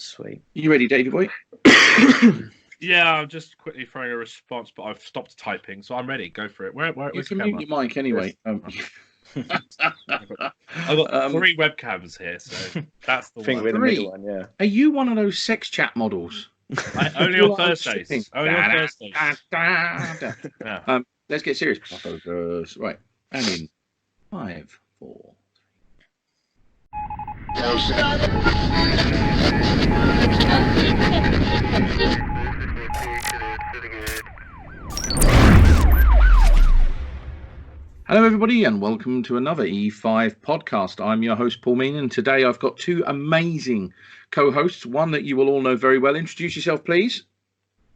Sweet. You ready, Davey boy? Yeah, I'm just quickly throwing a response, but I've stopped typing, so I'm ready. Go for it. You Where's can the mute camera? your mic anyway. I've got 3 webcams here, so that's the I think one. we're the 3? middle one, yeah. Are you one of those sex chat models? Only on Thursdays. Only on Thursdays. Yeah. Let's get serious. Focus. Right. And in 5, 4. Hello, everybody, and welcome to another E5 podcast. I'm your host, Paul Meenan, and today I've got 2 amazing co-hosts, one that you will all know very well. Introduce yourself, please.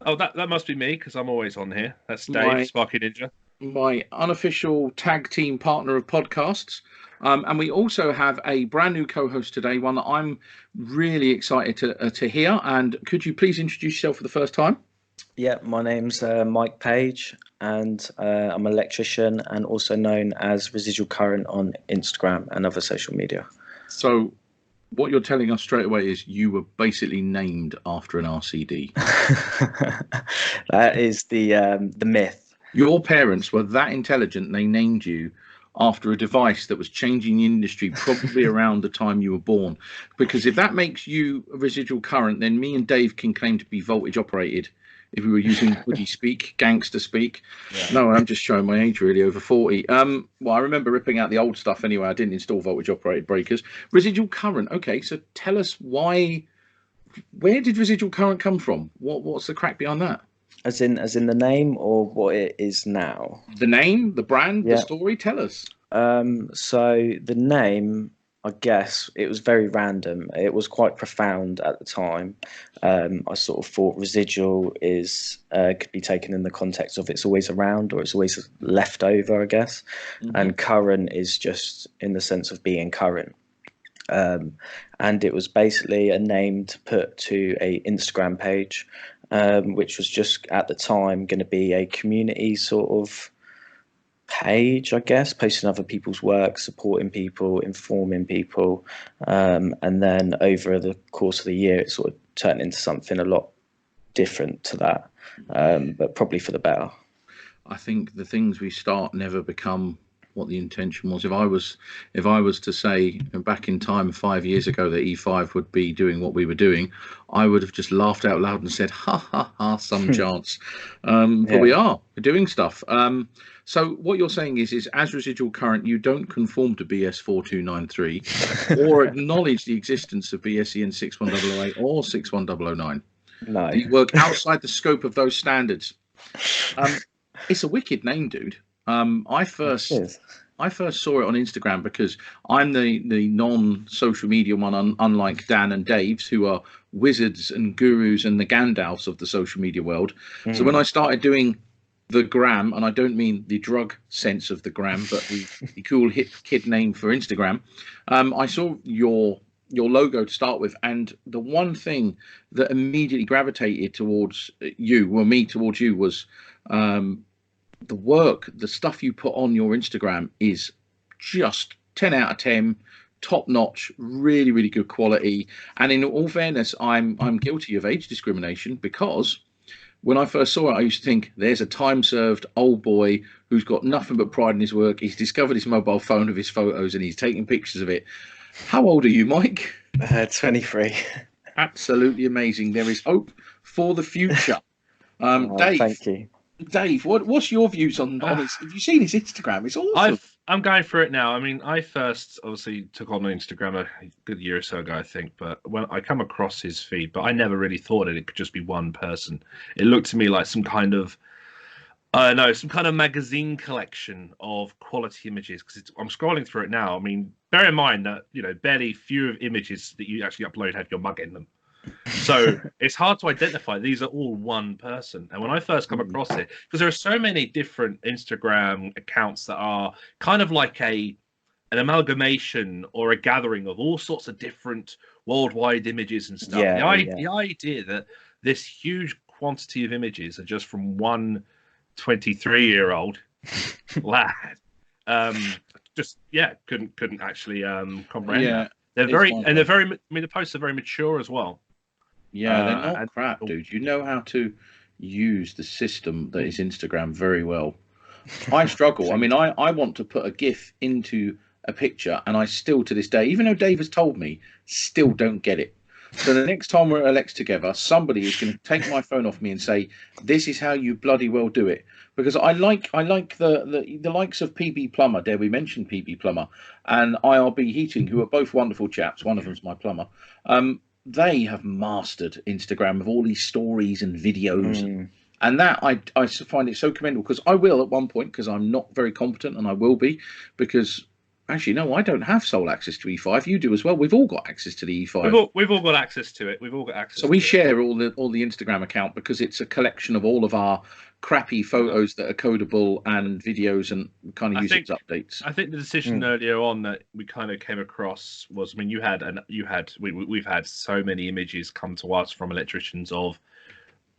Oh, that must be me, because I'm always on here. That's Dave, Sparky Ninja. My unofficial tag team partner of podcasts. And we also have a brand new co-host today, one that I'm really excited to hear. And could you please introduce yourself for the first time? Yeah, my name's Mike Page, and I'm an electrician and also known as Residual Current on Instagram and other social media. So what you're telling us straight away is you were basically named after an RCD. That is the myth. Your parents were that intelligent, they named you after a device that was changing the industry probably around the time you were born. Because if that makes you a residual current, then me and Dave can claim to be voltage operated if we were using hoodie speak, gangster speak. Yeah. No, I'm just showing my age, really, over 40. Well, I remember ripping out the old stuff anyway. I didn't install voltage operated breakers. Residual current. Okay, so tell us where did residual current come from? What's the crack behind that? As in the name, or what it is now? The name, the brand, the story. Tell us. So the name, I guess, it was very random. It was quite profound at the time. I sort of thought residual is could be taken in the context of it's always around or it's always left over, I guess. Mm-hmm. And current is just in the sense of being current. And it was basically a name to put to a Instagram page, which was just at the time going to be a community sort of page, I guess, posting other people's work, supporting people, informing people, and then over the course of the year it sort of turned into something a lot different to that, but probably for the better. I think the things we start never become what the intention was. If I was to say back in time 5 years ago that E5 would be doing what we were doing, I would have just laughed out loud and said, ha ha ha, some chance. But we're doing stuff. So what you're saying is as residual current, you don't conform to BS 4293 or acknowledge the existence of BSEN 61008 or 61009. No. You work outside the scope of those standards. It's a wicked name, dude. I first saw it on Instagram because I'm the non-social media one, unlike Dan and Dave's, who are wizards and gurus and the Gandalfs of the social media world. So when I started doing the gram, and I don't mean the drug sense of the gram, but the cool hip kid name for Instagram, I saw your logo to start with, and the one thing that immediately gravitated towards you was the work, the stuff you put on your Instagram is just 10 out of 10, top notch, really, really good quality. And in all fairness, I'm guilty of age discrimination, because when I first saw it, I used to think there's a time served old boy who's got nothing but pride in his work. He's discovered his mobile phone of his photos and he's taking pictures of it. How old are you, Mike? 23. Absolutely amazing. There is hope for the future. Dave, thank you. Dave, what's your views on his? Have you seen his Instagram? It's awesome. I'm going for it now. I mean, I first obviously took on Instagram a good year or so ago, I think. But when I come across his feed, but I never really thought it could just be one person. It looked to me like some kind of, some kind of magazine collection of quality images. Because I'm scrolling through it now. I mean, bear in mind that barely few of images that you actually upload have your mug in them. So it's hard to identify. These are all one person. And when I first come across it, because there are so many different Instagram accounts that are kind of like an amalgamation or a gathering of all sorts of different worldwide images and stuff. The idea that this huge quantity of images are just from one 23-year-old lad, couldn't actually comprehend that. They're very. I mean, the posts are very mature as well. Yeah, they're not And crap, dude. You know how to use the system that is Instagram very well. I struggle. I Thank mean, I want to put a GIF into a picture, and I still, to this day, even though Dave has told me, still don't get it. So the next time we're at Lex together, somebody is going to take my phone off me and say, "This is how you bloody well do it." Because I like the likes of PB Plumber. Dare we mention PB Plumber and IRB Heating, who are both wonderful chaps. One of them's my plumber. They have mastered Instagram with all these stories and videos, Mm. and that I find it so commendable, because I will at one point, because I'm not very competent, and I will be, because actually no, I don't have sole access to E5. You do as well. We've all got access to the we've E5. all got access to it. We've all got access So we to it. share all the Instagram account, because it's a collection of all of our crappy photos that are codable and videos, and kind of use it as updates. I think the decision earlier on that we kind of came across was, I mean, we've had so many images come to us from electricians of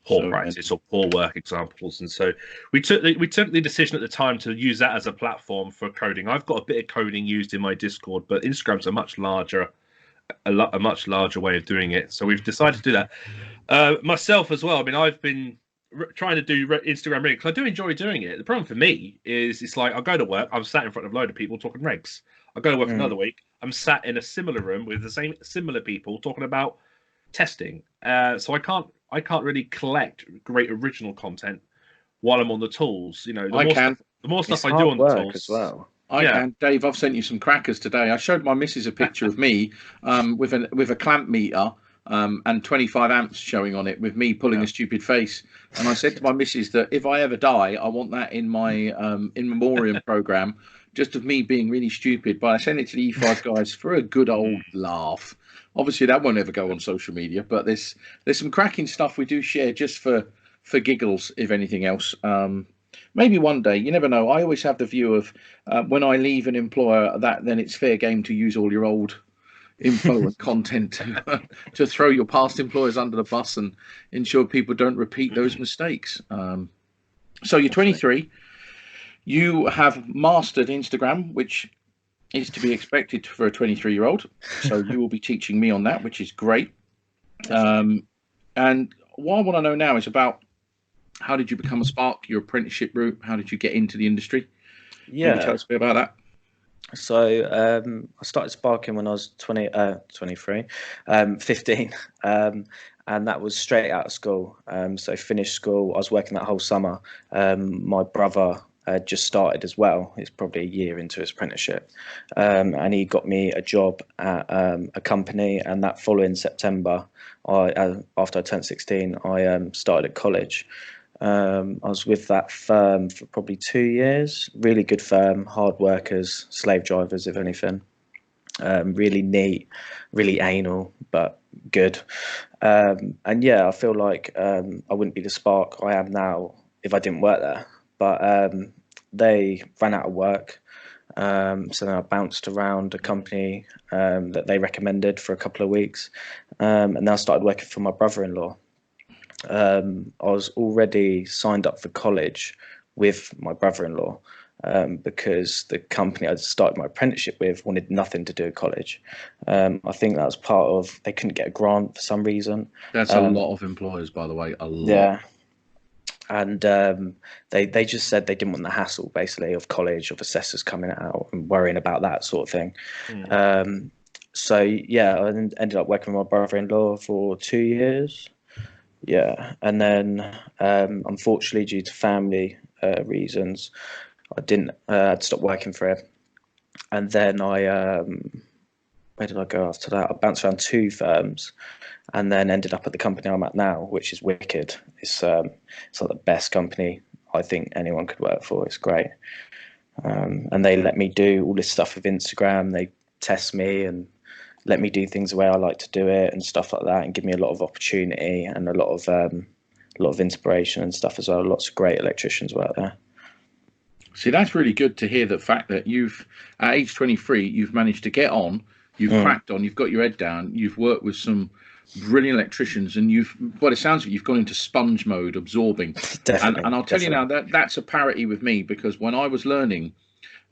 poor practice or poor work examples, and so we took the decision at the time to use that as a platform for coding. I've got a bit of coding used in my Discord, but Instagram's a much larger way of doing it. So we've decided to do that. Myself as well. I mean, I've been trying to do Instagram regs because I do enjoy doing it. The problem for me is it's like I go to work, I'm sat in front of a load of people talking regs. I go to work another week, I'm sat in a similar room with the similar people talking about testing. So I can't really collect great original content while I'm on the tools. You know, the more stuff I do on the tools as well. I can. Dave, I've sent you some crackers today. I showed my missus a picture of me with a clamp meter and 25 amps showing on it, with me pulling a stupid face. And I said to my missus that if I ever die, I want that in my in memoriam program, just of me being really stupid. But I sent it to the E5 guys for a good old laugh. Obviously, that won't ever go on social media, but there's some cracking stuff we do share just for giggles, if anything else. Maybe one day, you never know. I always have the view of when I leave an employer, that then it's fair game to use all your old info and content to throw your past employers under the bus and ensure people don't repeat those mistakes. So you're 23. You have mastered Instagram, which is to be expected for a 23-year-old. So you will be teaching me on that, which is great. And what I want to know now is about, how did you become a Spark, your apprenticeship route? How did you get into the industry? Yeah. Maybe tell us a bit about that. So I started sparking when I was 23, 15, and that was straight out of school. So finished school. I was working that whole summer. My brother just started as well. He's probably a year into his apprenticeship, and he got me a job at a company. And that following September, after I turned 16, I started at college. I was with that firm for probably 2 years. Really good firm, hard workers, slave drivers, if anything. Really neat, really anal, but good. And yeah, I feel like I wouldn't be the Spark I am now if I didn't work there. But they ran out of work. So then I bounced around a company that they recommended for a couple of weeks. And then I started working for my brother-in-law. I was already signed up for college with my brother-in-law because the company I started my apprenticeship with wanted nothing to do with college. I think that was part of, they couldn't get a grant for some reason. That's a lot of employers, by the way, a lot. Yeah. And they just said they didn't want the hassle, basically, of college, of assessors coming out and worrying about that sort of thing. So, yeah, I ended up working with my brother-in-law for 2 years. Yeah, and then unfortunately, due to family reasons, I'd stopped working for him. And then where did I go after that? I bounced around 2 firms, and then ended up at the company I'm at now, which is wicked. It's like the best company I think anyone could work for. It's great, and they let me do all this stuff with Instagram. They test me and let me do things the way I like to do it and stuff like that, and give me a lot of opportunity and a lot of inspiration and stuff as well. Lots of great electricians work there. See, that's really good to hear, the fact that you've, at age 23, you've managed to get on, you've cracked on, you've got your head down, you've worked with some brilliant electricians, and it sounds like you've gone into sponge mode, absorbing. Definitely. And I'll tell you now, that's a parity with me, because when I was learning,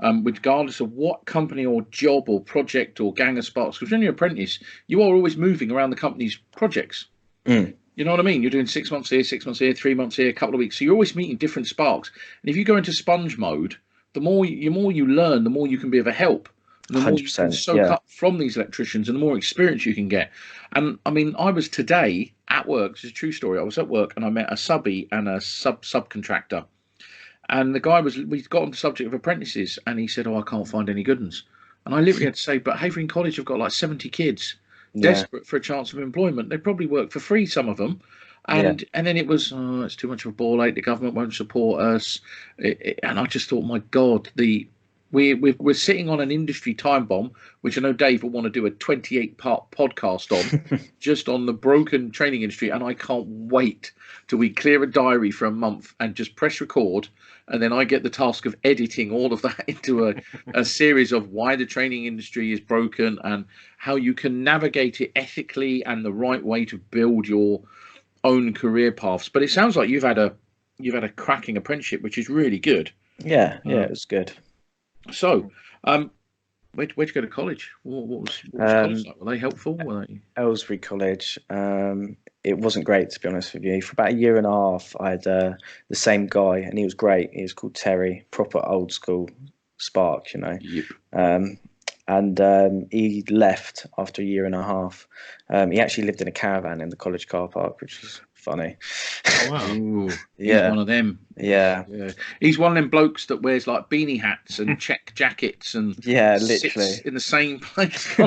regardless of what company or job or project or gang of sparks, because when you're an apprentice, you are always moving around the company's projects. Mm. You know what I mean? You're doing 6 months here, 6 months here, 3 months here, a couple of weeks. So you're always meeting different sparks. And if you go into sponge mode, the more you learn, the more you can be of a help. And the more you can 100%. soak up from these electricians and the more experience you can get. And I mean, I was today at work, it's a true story. I was at work and I met a subby and a subcontractor. And the guy we got on the subject of apprentices and he said, "Oh, I can't find any good ones." And I literally had to say, "But Havering College have got like 70 kids desperate for a chance of employment. They probably work for free, some of them." And then it was, "Oh, it's too much of a ball ache. The government won't support us." And I just thought, my God, we're sitting on an industry time bomb, which I know Dave will want to do a 28-part podcast on, just on the broken training industry. And I can't wait till we clear a diary for a month and just press record. And then I get the task of editing all of that into a series of why the training industry is broken and how you can navigate it ethically and the right way to build your own career paths. But it sounds like you've had a cracking apprenticeship, which is really good. Yeah, it was good. So, where'd you go to college? What was college like? Were they helpful? Aylesbury College. It wasn't great, to be honest with you. For about a year and a half, I had the same guy, and he was great. He was called Terry, proper old school Spark, you know. Yep. And he left after a year and a half. He actually lived in a caravan in the college car park, which was funny. Oh, wow. Ooh, he's one of them. Yeah. He's one of them blokes that wears like beanie hats and check jackets and literally sits in the same place.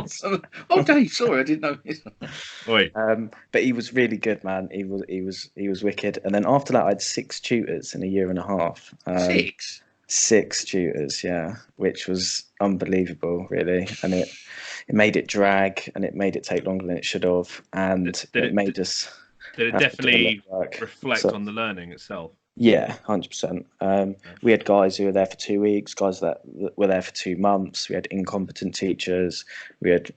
Oh, Dave, sorry, I didn't know this. Oi. But he was really good, man. He was wicked. And then after that, I had 6 tutors in a year and a half. 6? 6 tutors, yeah, which was unbelievable, really. And it made it drag, and it made it take longer than it should have, and it made us. Did it definitely reflect on the learning itself? Yeah, 100%. We had guys who were there for 2 weeks, guys that were there for 2 months. We had incompetent teachers. We had,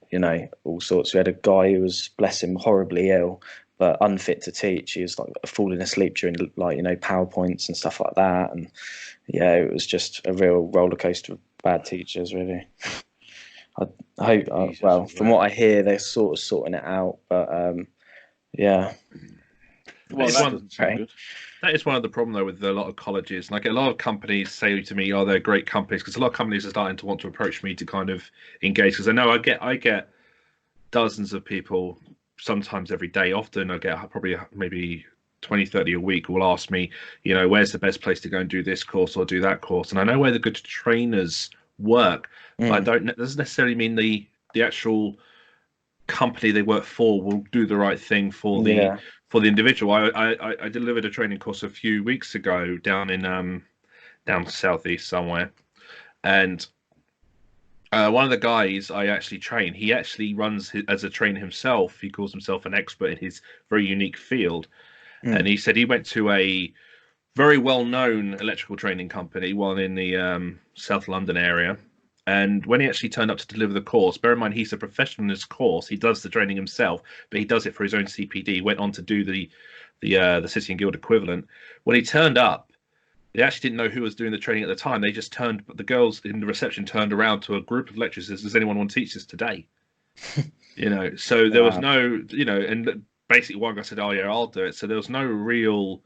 all sorts. We had a guy who was, bless him, horribly ill, but unfit to teach. He was like falling asleep during PowerPoints and stuff like that. And yeah, it was just a real roller coaster of bad teachers, really. I hope. From what I hear, they're sort of sorting it out, but yeah. Well, that is one of the problems, though, with a lot of colleges. Like, a lot of companies say to me, "Oh, they're great companies," because a lot of companies are starting to want to approach me to kind of engage. Because I know I get dozens of people, sometimes every day. Often I get probably maybe 20, 30 a week who will ask me, where's the best place to go and do this course or do that course. And I know where the good trainers work, but it doesn't necessarily mean the actual company they work for will do the right thing for the individual. I delivered a training course a few weeks ago down in down southeast somewhere, and one of the guys I actually train, he actually runs as a trainer himself. He calls himself an expert in his very unique field. And he said he went to a very well-known electrical training company, one in the South London area. And when he actually turned up to deliver the course, bear in mind he's a professional in this course. He does the training himself, but he does it for his own CPD. He went on to do the City and Guild equivalent. When he turned up, they actually didn't know who was doing the training at the time. They just the girls in the reception turned around to a group of lecturers. Does anyone want to teach this today? So there was no, and basically one guy said, "Oh yeah, I'll do it." So there was no real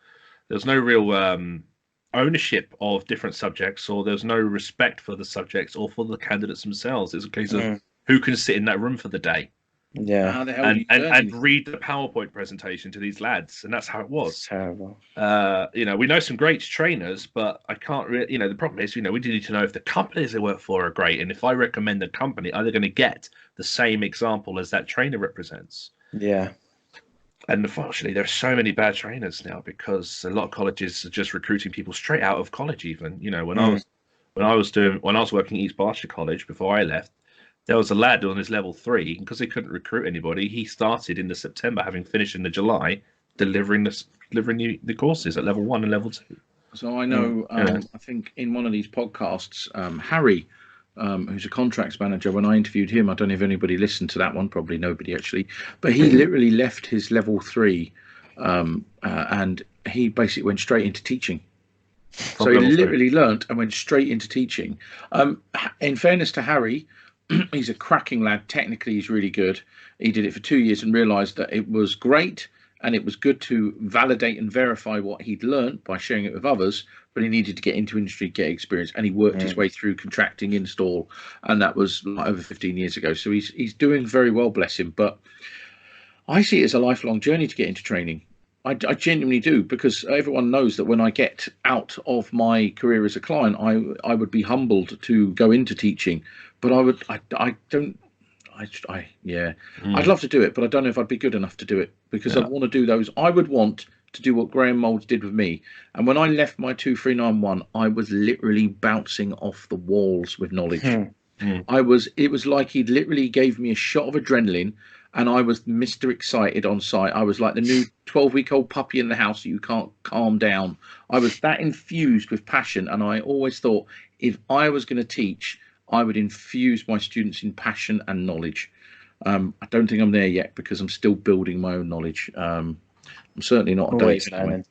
ownership of different subjects, or there's no respect for the subjects or for the candidates themselves. It's a case of who can sit in that room for the day, and read the PowerPoint presentation to these lads, and that's how it was. It's terrible. We know some great trainers, but I can't really. The problem is, we need to know if the companies they work for are great, and if I recommend the company, are they going to get the same example as that trainer represents? Yeah. And unfortunately, there are so many bad trainers now because a lot of colleges are just recruiting people straight out of college. Even when I was working at East Berkshire College before I left, there was a lad on his level 3, and because they couldn't recruit anybody, he started in the September, having finished in the July, delivering the courses at level 1 and level 2. So I know, I think in one of these podcasts, Harry, who's a contracts manager, when I interviewed him, I don't know if anybody listened to that one, probably nobody actually, but he literally left his level 3 and he basically went straight into teaching. So he literally learnt and went straight into teaching. In fairness to Harry, he's a cracking lad. Technically, he's really good. He did it for 2 years and realised that it was great and it was good to validate and verify what he'd learned by sharing it with others. But he needed to get into industry, get experience, and he worked his way through contracting, install, and that was like over 15 years ago. So he's doing very well, bless him. But I see it as a lifelong journey to get into training. I genuinely do, because everyone knows that when I get out of my career as a client, I would be humbled to go into teaching, but I'd love to do it, but I don't know if I'd be good enough to do it, because I'd want to do those. I would want to do what Graham Moulds did with me. And when I left my 2391, I was literally bouncing off the walls with knowledge. It was like he'd literally gave me a shot of adrenaline, and I was Mr. Excited on site. I was like the new 12-week-old puppy in the house that you can't calm down. I was that infused with passion, and I always thought if I was going to teach, I would infuse my students in passion and knowledge. I don't think I'm there yet, because I'm still building my own knowledge. I'm certainly not Always Dave.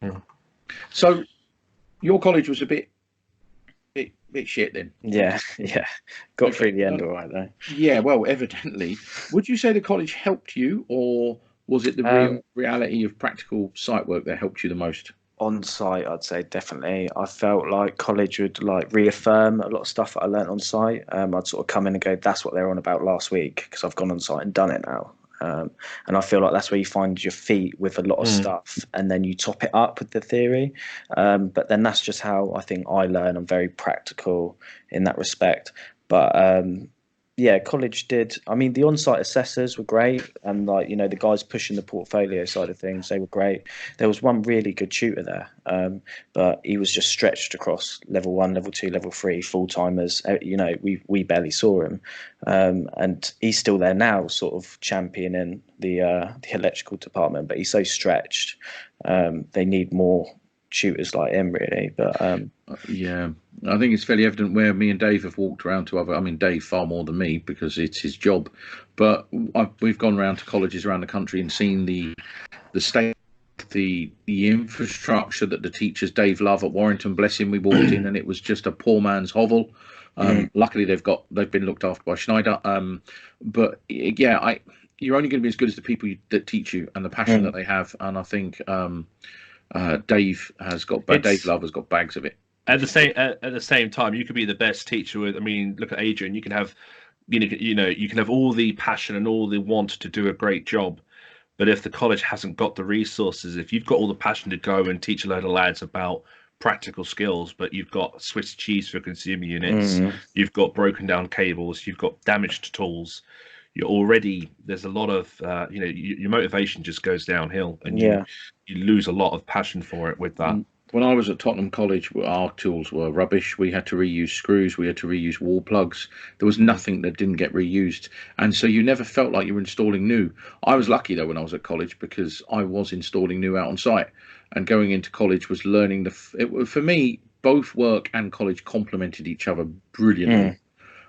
learning. So your college was a bit shit then. Yeah. Got through the end all right though. Yeah, well, evidently. Would you say the college helped you, or was it the reality of practical site work that helped you the most? On site, I'd say definitely. I felt like college would like reaffirm a lot of stuff that I learnt on site. I'd sort of come in and go, that's what they were on about last week, because I've gone on site and done it now. And I feel like that's where you find your feet with a lot of stuff, and then you top it up with the theory. But then that's just how I think I learn. I'm very practical in that respect. But yeah, college did. I mean, the on-site assessors were great, and like, you know, the guys pushing the portfolio side of things, they were great. There was one really good tutor there, but he was just stretched across level 1, level 2, level 3, full-timers. You know, we barely saw him, and he's still there now, sort of championing the electrical department. But he's so stretched. They need more tutors like him, really. But yeah, I think it's fairly evident where me and Dave have walked around to other. I mean, Dave far more than me, because it's his job. But we've gone around to colleges around the country and seen the state, the infrastructure that the teachers. Dave Love at Warrington, bless him, we walked in and it was just a poor man's hovel. Luckily, they've been looked after by Schneider. But yeah, you're only going to be as good as the people that teach you and the passion that they have. And I think Dave Love has got bags of it. At the same time, you could be the best teacher with. I mean, look at Adrian. You can have, you can have all the passion and all the want to do a great job, but if the college hasn't got the resources, if you've got all the passion to go and teach a load of lads about practical skills, but you've got Swiss cheese for consumer units, you've got broken down cables, you've got damaged tools, there's a lot of your motivation just goes downhill, and you lose a lot of passion for it with that. When I was at Tottenham College, our tools were rubbish. We had to reuse screws. We had to reuse wall plugs. There was nothing that didn't get reused. And so you never felt like you were installing new. I was lucky, though, when I was at college, because I was installing new out on site. And going into college was learning for me, both work and college complemented each other brilliantly.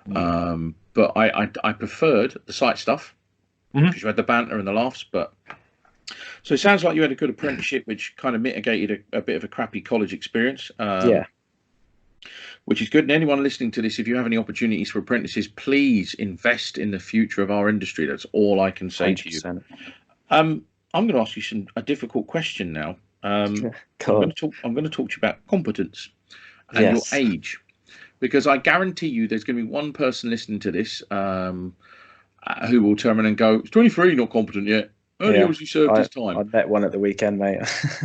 But I preferred the site stuff, because you had the banter and the laughs. But so it sounds like you had a good apprenticeship, which kind of mitigated a bit of a crappy college experience. Which is good. And anyone listening to this, if you have any opportunities for apprentices, please invest in the future of our industry. That's all I can say 100%. To you. I'm going to ask you a difficult question now. I'm going to talk to you about competence and your age, because I guarantee you there's going to be one person listening to this who will turn around and go, "It's 23, not competent yet. Only obviously served his time." I bet one at the weekend, mate.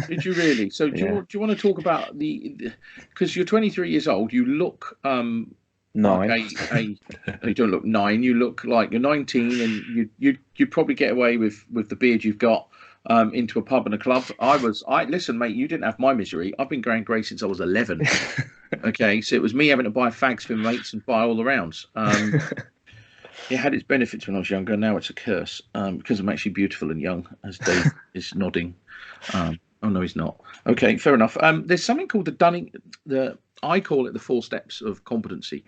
Did you really? So do you want to talk about because you're 23 years old, you look 9. You don't look 9. You look like you're 19, and you'd probably get away with the beard you've got into a pub and a club. Listen, mate, you didn't have my misery. I've been going grey since I was 11. Okay, so it was me having to buy fags for my mates and buy all the rounds. It had its benefits when I was younger. Now it's a curse, because I'm actually beautiful and young, as Dave is nodding. Oh no, he's not. Okay, fair enough. There's something called I call it the 4 steps of competency.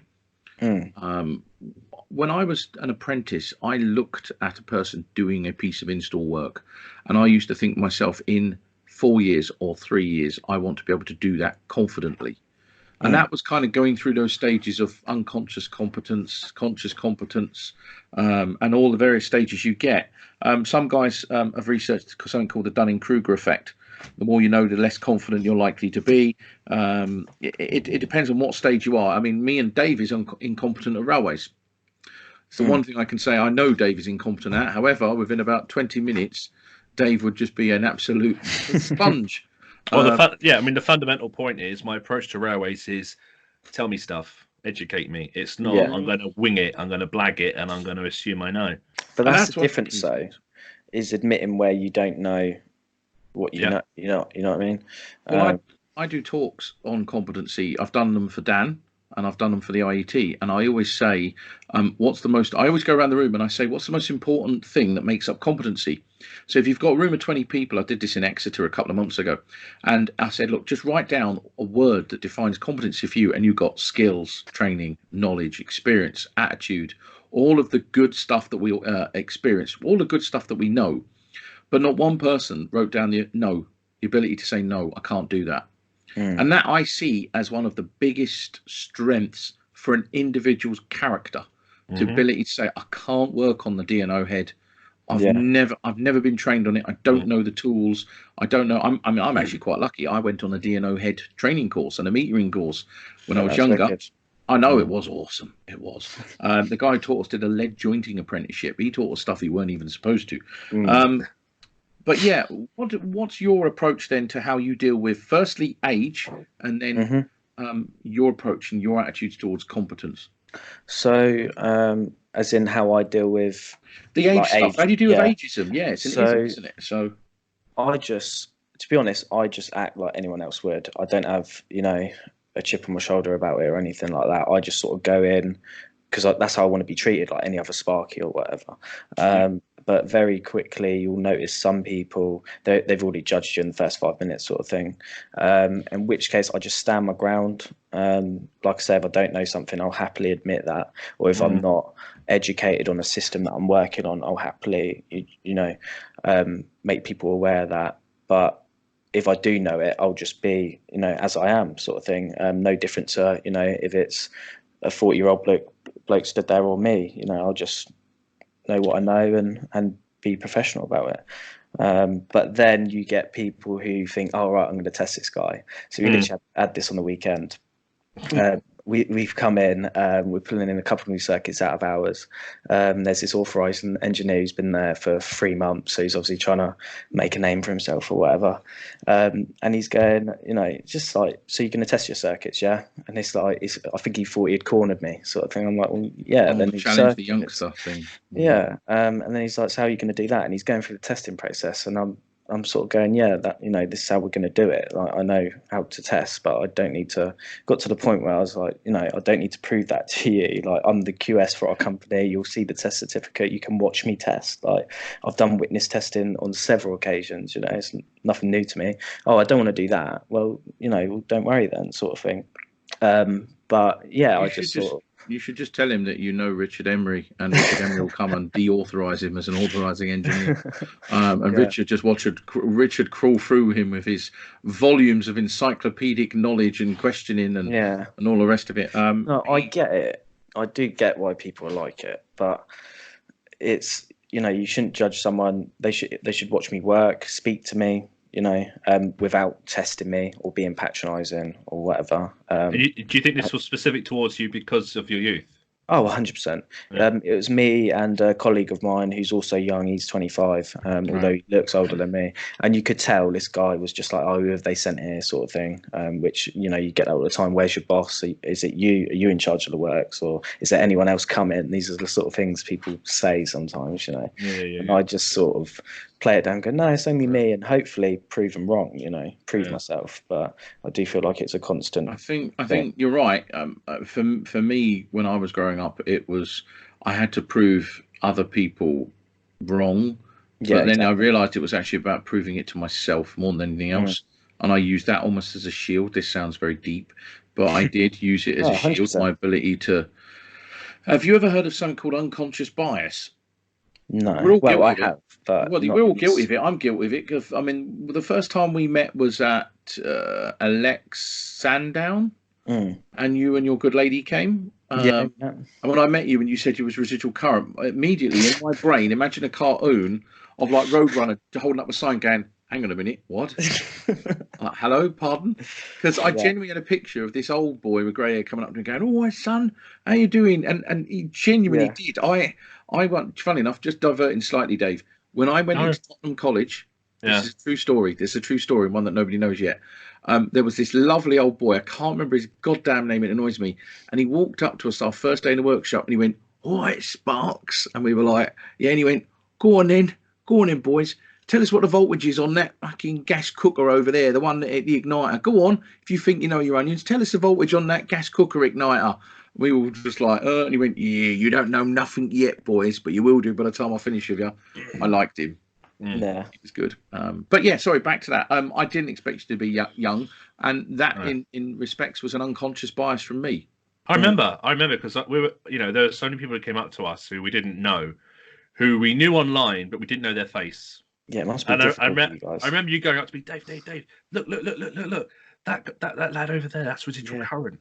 When I was an apprentice, I looked at a person doing a piece of install work, and I used to think to myself, in 4 years or 3 years, I want to be able to do that confidently. And that was kind of going through those stages of unconscious competence, conscious competence, and all the various stages you get. Some guys have researched something called the Dunning-Kruger effect. The more you know, the less confident you're likely to be. It depends on what stage you are. I mean, me and Dave is incompetent at railways. It's the one thing I can say I know Dave is incompetent at. However, within about 20 minutes, Dave would just be an absolute sponge. Well, I mean, the fundamental point is my approach to railways is tell me stuff, educate me. It's not I'm going to wing it, I'm going to blag it, and I'm going to assume I know. But that's the difference, though, is admitting where you don't know what you know. You know what I mean? Well, I do talks on competency. I've done them for Dan, and I've done them for the IET, and I always say, I always go around the room and I say, what's the most important thing that makes up competency? So if you've got a room of 20 people, I did this in Exeter a couple of months ago, and I said, look, just write down a word that defines competency for you, and you've got skills, training, knowledge, experience, attitude, all of the good stuff that we experience, all the good stuff that we know. But not one person wrote down the ability to say, no, I can't do that. And that I see as one of the biggest strengths for an individual's character, the ability to say, I can't work on the D&O head. I've never been trained on it. I don't know the tools. I don't know. I'm actually quite lucky. I went on a D&O head training course and a metering course when I was younger. Wicked. I know it was awesome. It was. The guy who taught us did a lead jointing apprenticeship. He taught us stuff he weren't even supposed to. But yeah, what's your approach then to how you deal with firstly age and then your approach and your attitudes towards competence? So, as in how I deal with the age stuff. How do you deal with ageism? Yeah, it's an ism, isn't it? So, to be honest, I just act like anyone else would. I don't have, a chip on my shoulder about it or anything like that. I just sort of go in because that's how I want to be treated, like any other Sparky or whatever. But very quickly, you'll notice some people, they've already judged you in the first 5 minutes sort of thing, in which case I just stand my ground. Like I say, if I don't know something, I'll happily admit that. Or if I'm not educated on a system that I'm working on, I'll happily, make people aware of that. But if I do know it, I'll just be, as I am sort of thing. No different to, if it's a 40-year-old bloke stood there or me, I'll just know what I know and be professional about it. But then you get people who think, oh, right, I'm going to test this guy. So we literally had this on the weekend. We've come in, we're pulling in a couple of new circuits out of ours. There's this authorised engineer who's been there for 3 months, so he's obviously trying to make a name for himself or whatever. And he's going, just like, so you're going to test your circuits, yeah? And it's like, I think he thought he'd cornered me, sort of thing. I'm like, well, yeah. Then challenge the youngster thing. Yeah. And then he's like, so how are you going to do that? And he's going through the testing process, and I'm sort of going, yeah, that, this is how we're going to do it. Like, I know how to test, but I don't need to. Got to the point where I was like, I don't need to prove that to you. Like, I'm the QS for our company. You'll see the test certificate. You can watch me test. Like, I've done witness testing on several occasions. It's nothing new to me. Oh, I don't want to do that. Well, don't worry then, sort of thing. But yeah, you should just tell him that Richard Emery, and Richard Emery will come and deauthorise him as an authorising engineer. Richard crawl through him with his volumes of encyclopedic knowledge and questioning and all the rest of it. No, I get it. I do get why people like it, but it's you shouldn't judge someone. They should watch me work, speak to me, without testing me or being patronising or whatever. Do you think this was specific towards you because of your youth? Oh, 100%. It was me and a colleague of mine who's also young. He's 25, although he looks older than me. And you could tell this guy was just like, oh, who have they sent here, sort of thing, which, you get that all the time. Where's your boss? Is it you? Are you in charge of the works? Or is there anyone else coming? These are the sort of things people say sometimes, And I just sort of play it down and go, no, it's only me, and hopefully prove them wrong, prove myself. But I do feel like it's a constant. I think you're right. For me, when I was growing up, it was I had to prove other people wrong. But then I realised it was actually about proving it to myself more than anything else. And I used that almost as a shield. This sounds very deep, but I did use it as a shield, 100%. My ability to. Have you ever heard of something called unconscious bias? No, I have. But we're all guilty of it. I'm guilty of it because the first time we met was at Alex Sandown. and you and your good lady came. And when I met you and you said you was residual current, immediately in my brain, imagine a cartoon of like Roadrunner holding up a sign going, hang on a minute, what? Hello, pardon? Because I genuinely had a picture of this old boy with grey hair coming up to me going, oh, my son, how you doing? And he genuinely did. I went, funny enough, just diverting slightly, Dave. When I went into Tottenham College, this is a true story. This is a true story, one that nobody knows yet. There was this lovely old boy. I can't remember his goddamn name. It annoys me. And he walked up to us our first day in the workshop and he went, all right, Sparks. And we were like, yeah. And he went, go on then, boys. Tell us what the voltage is on that fucking gas cooker over there, the one that the igniter. Go on, if you think you know your onions, tell us the voltage on that gas cooker igniter. We were just like, and he went, yeah, you don't know nothing yet, boys, but you will do by the time I finish with you. I liked him. Yeah, it was good. But yeah, sorry, back to that. I didn't expect you to be young, and that in respects was an unconscious bias from me. I remember because we were, there were so many people who came up to us who we didn't know, who we knew online, but we didn't know their face. Yeah, it must be difficult for you guys. I remember you going up to me, Dave, look, that lad over there, that's residual current.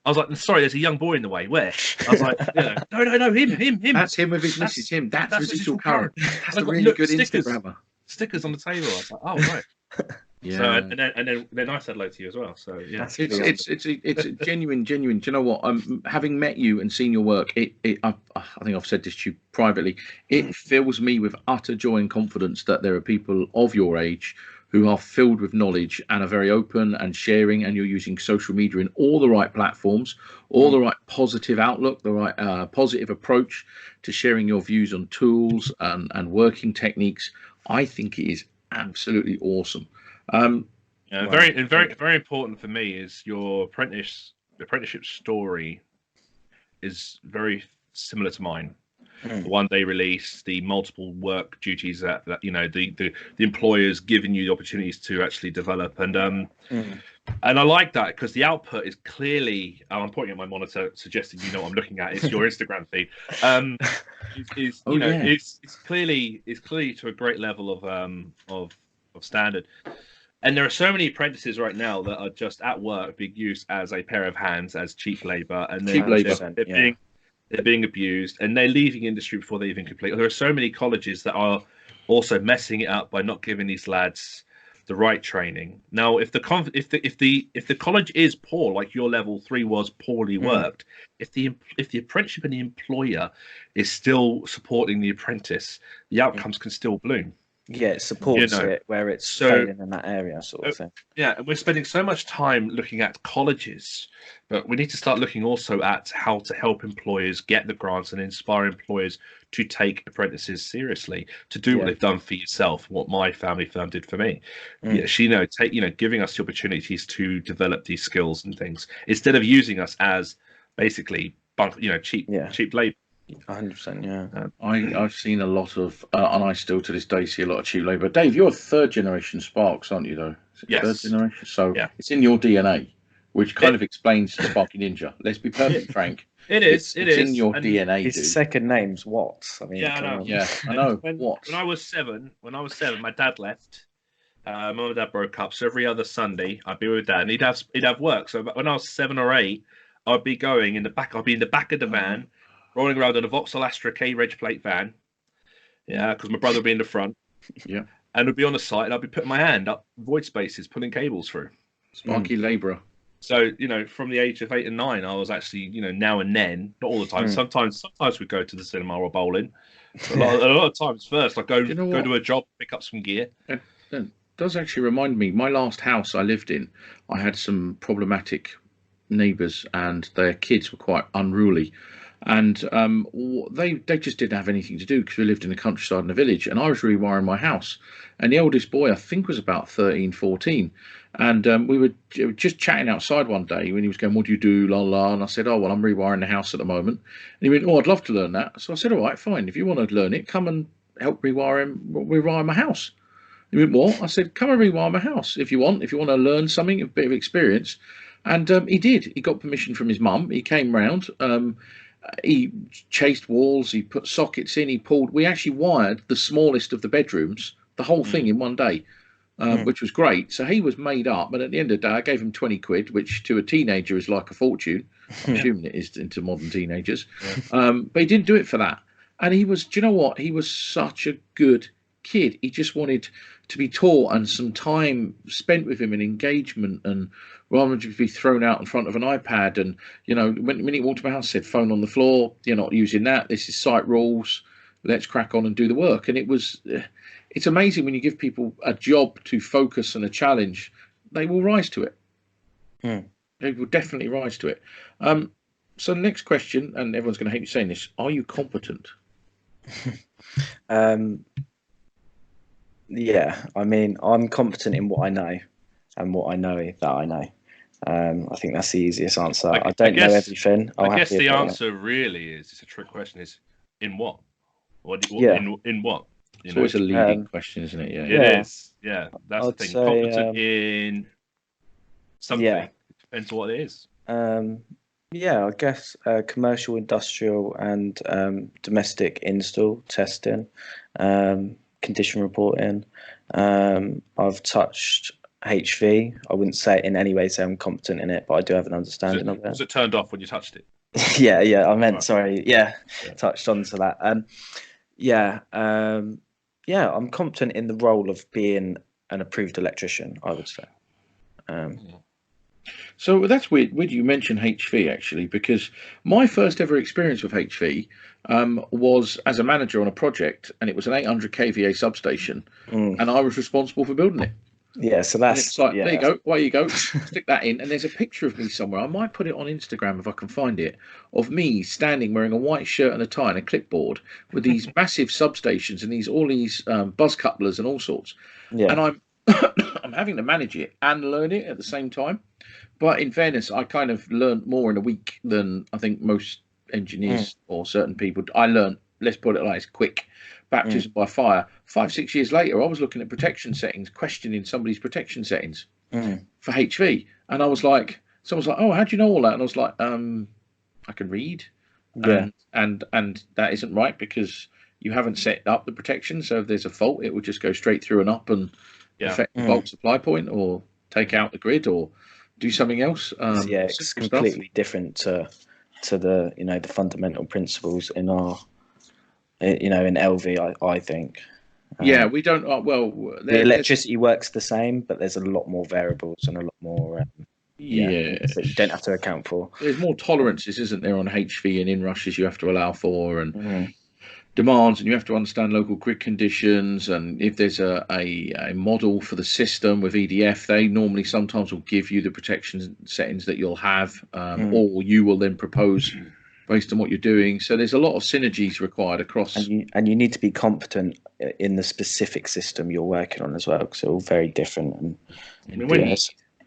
I was like, sorry, there's a young boy in the way. Where? I was like, no, him. That's him with his missus. Him. That's residual current. That's a really good Instagrammer. Stickers on the table. I was like, oh right. Yeah. So, and then I said hello to you as well. So yeah, it's a genuine. Do you know what? Having met you and seen your work, I think I've said this to you privately. It fills me with utter joy and confidence that there are people of your age who are filled with knowledge and are very open and sharing, and you're using social media in all the right platforms, all the right positive outlook, the right positive approach to sharing your views on tools and working techniques. I think it is absolutely awesome. Very important for me is your apprenticeship story is very similar to mine. The one day release, the multiple work duties that the employers giving you the opportunities to actually develop, and I like that because the output is clearly. I'm pointing at my monitor, suggesting you know what I'm looking at. It's your Instagram feed. It's clearly to a great level of standard. And there are so many apprentices right now that are just at work being used as a pair of hands, as cheap labour, and they're being abused, and they're leaving industry before they even complete. There are so many colleges that are also messing it up by not giving these lads the right training. Now, if the college is poor, like your level 3 was poorly worked, if the apprenticeship and the employer is still supporting the apprentice, the outcomes can still bloom. Yeah, it supports it where it's failing in that area, sort of thing. Yeah, and we're spending so much time looking at colleges, but we need to start looking also at how to help employers get the grants and inspire employers to take apprentices seriously, to do what they've done for yourself, what my family firm did for me. Giving us the opportunities to develop these skills and things instead of using us as basically cheap labor. 100%, yeah. I've seen a lot of, and I still to this day see a lot of cheap labour. Dave, you're third generation Sparks, aren't you? Though, yes. Third generation, so it's in your DNA, which kind of explains Sparky Ninja. Let's be perfectly frank. It's in your DNA. His second name's Watts. I mean, I know. Yeah, I know. When I was seven, my dad left. Mum and dad broke up, so every other Sunday I'd be with dad, and he'd have work. So when I was 7 or 8, I'd be going in the back. I'd be in the back of the van. Rolling around in a Vauxhall Astra K-Reg plate van, because my brother would be in the front, and would be on the site, and I'd be putting my hand up void spaces, pulling cables through. Sparky labourer. So from the age of 8 and 9, I was actually now and then, not all the time. Sometimes we'd go to the cinema or bowling. But a lot of times, first I go to a job, pick up some gear. It does actually remind me. My last house I lived in, I had some problematic neighbours, and their kids were quite unruly. And they just didn't have anything to do because we lived in the countryside in a village, and I was rewiring my house. And the eldest boy, I think, was about 13, 14. And we were just chatting outside one day when he was going, what do you do, la la? And I said, oh, well, I'm rewiring the house at the moment. And he went, oh, I'd love to learn that. So I said, all right, fine. If you want to learn it, come and help rewire my house. He went, what? I said, come and rewire my house if you want to learn something, a bit of experience. And he did. He got permission from his mum. He came round. He chased walls, he put sockets in, we actually wired the smallest of the bedrooms, the whole thing in one day. which was great. So he was made up. But at the end of the day, I gave him 20 quid, which to a teenager is like a fortune. I'm assuming it is into modern teenagers. But he didn't do it for that. And he was, do you know what? He was such a good kid. He just wanted to be taught and some time spent with him and engagement, and rather than just be thrown out in front of an iPad. And, you know, when he walked to my house, said, phone on the floor, you're not using that. This is site rules. Let's crack on and do the work. And it's amazing when you give people a job to focus and a challenge, they will rise to it. They will definitely rise to it. So the next question, and everyone's going to hate me saying this, are you competent? Yeah, I mean, I'm competent in what I know and what I know that I know. I think that's the easiest answer. I don't know everything. I guess the answer really is, it's a trick question, is in what? In what? It's always a leading question, isn't it? Yeah, it is. Yeah, that's the thing. Competent in something. Yeah. Depends what it is. Yeah, I guess commercial, industrial, and domestic install testing, condition reporting. I've touched HV. I wouldn't say in any way say I'm competent in it, but I do have an understanding of it. Was it turned off when you touched it? Yeah. I meant sorry. Yeah, touched onto that. I'm competent in the role of being an approved electrician, I would say. So that's weird you mention HV, actually, because my first ever experience with HV was as a manager on a project, and it was an 800 kVA substation, and I was responsible for building it. Yeah, so that's like, there you go, away you go, stick that in. And there's a picture of me somewhere, I might put it on Instagram if I can find it, of me standing wearing a white shirt and a tie and a clipboard with these massive substations and all these buzz couplers and all sorts. And I'm I'm having to manage it and learn it at the same time. But in fairness, I kind of learned more in a week than I think most engineers or certain people. I learned, let's put it like it's quick, baptism by fire. 5-6 years later, I was looking at protection settings, questioning somebody's protection settings for HV. And I was like, someone's like, oh, how do you know all that? And I was like, I can read. Yeah. And that isn't right because you haven't set up the protection. So if there's a fault, it would just go straight through and up and affect the bulk supply point or take out the grid or do something else. It's completely different to the the fundamental principles in our in LV. I think. We don't. The electricity works the same, but there's a lot more variables and a lot more. That you don't have to account for. There's more tolerances, isn't there, on HV and inrushes you have to allow for, and demands, and you have to understand local grid conditions. And if there's a model for the system with EDF, they normally sometimes will give you the protection settings that you'll have, or you will then propose based on what you're doing. So there's a lot of synergies required across. And you need to be competent in the specific system you're working on as well, because they're all very different. And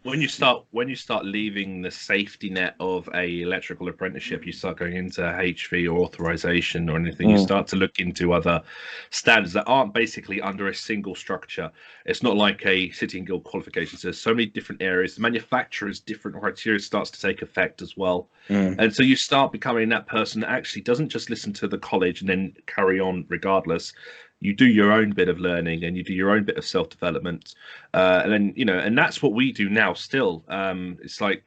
when you start leaving the safety net of a electrical apprenticeship, you start going into HV or authorization or anything. You start to look into other standards that aren't basically under a single structure. It's not like a City and Guild qualification. So there's so many different areas. The manufacturer's different criteria starts to take effect as well. And so you start becoming that person that actually doesn't just listen to the college and then carry on regardless. You do your own bit of learning and you do your own bit of self-development, and then and that's what we do now. Still, it's like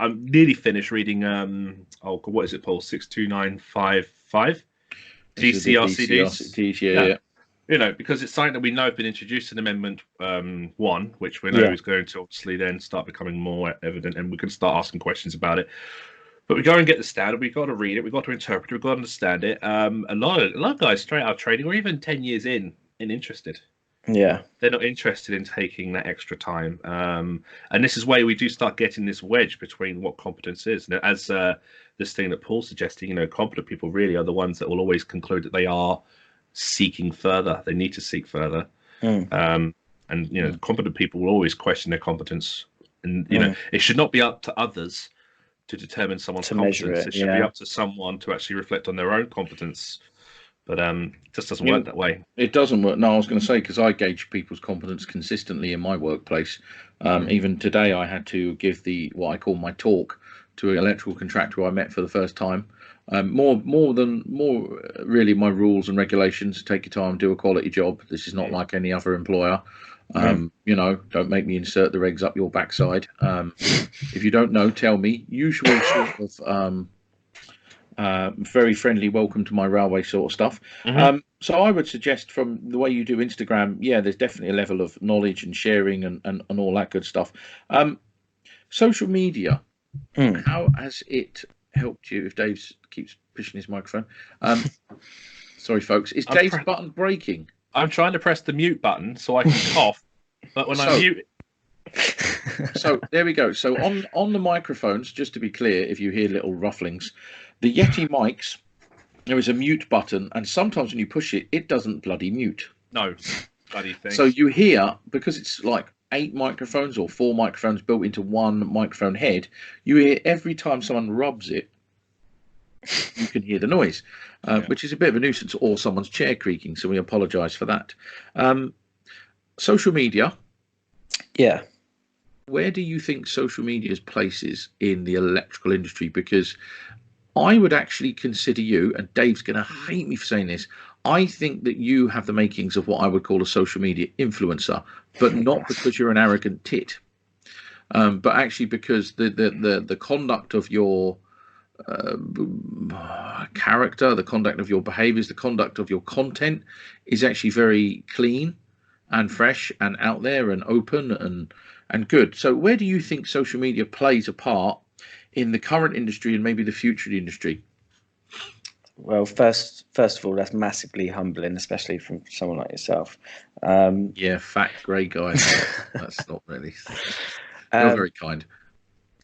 I'm nearly finished reading. What is it, Paul? 62955 DCRCDs. Yeah. Because it's something that we know have been introduced in Amendment 1, which we know is going to obviously then start becoming more evident, and we can start asking questions about it. But we go and get the standard. We've got to read it. We've got to interpret it. We've got to understand it. A lot of guys straight out of training, or even 10 years in, interested. Yeah, they're not interested in taking that extra time. And this is where we do start getting this wedge between what competence is. And as this thing that Paul's suggesting, competent people really are the ones that will always conclude that they are seeking further. They need to seek further. And competent people will always question their competence. And it should not be up to others to determine someone's competence. It should be up to someone to actually reflect on their own competence. But it just doesn't work that way. It doesn't work. No, I was going to say, because I gauge people's competence consistently in my workplace. Even today, I had to give what I call my talk to an electrical contractor I met for the first time. More really my rules and regulations. Take your time, do a quality job. This is not like any other employer. You know, don't make me insert the regs up your backside. If you don't know, tell me. Usual sort of very friendly welcome to my railway sort of stuff. So I would suggest, from the way you do Instagram, yeah, there's definitely a level of knowledge and sharing and all that good stuff. Social media, how has it helped you? If Dave keeps pushing his microphone, sorry folks, is Dave's button breaking? I'm trying to press the mute button so I can cough, but when I mute so there we go. So on the microphones, just to be clear, if you hear little rufflings, the Yeti mics, there is a mute button, and sometimes when you push it, it doesn't bloody mute. No, bloody thing. So you hear, because it's like 8 microphones or 4 microphones built into one microphone head, you hear every time someone rubs it, you can hear the noise, which is a bit of a nuisance, or someone's chair creaking. So we apologise for that. Social media. Yeah. Where do you think social media's place is in the electrical industry? Because I would actually consider you, and Dave's going to hate me for saying this, I think that you have the makings of what I would call a social media influencer, but not because you're an arrogant tit, but actually because the conduct of your character, the conduct of your behaviors, the conduct of your content is actually very clean and fresh and out there and open and good. So where do you think social media plays a part in the current industry and maybe the future industry? Well, first of all, that's massively humbling, especially from someone like yourself. Yeah, fat grey guy. That's not really. You're very kind.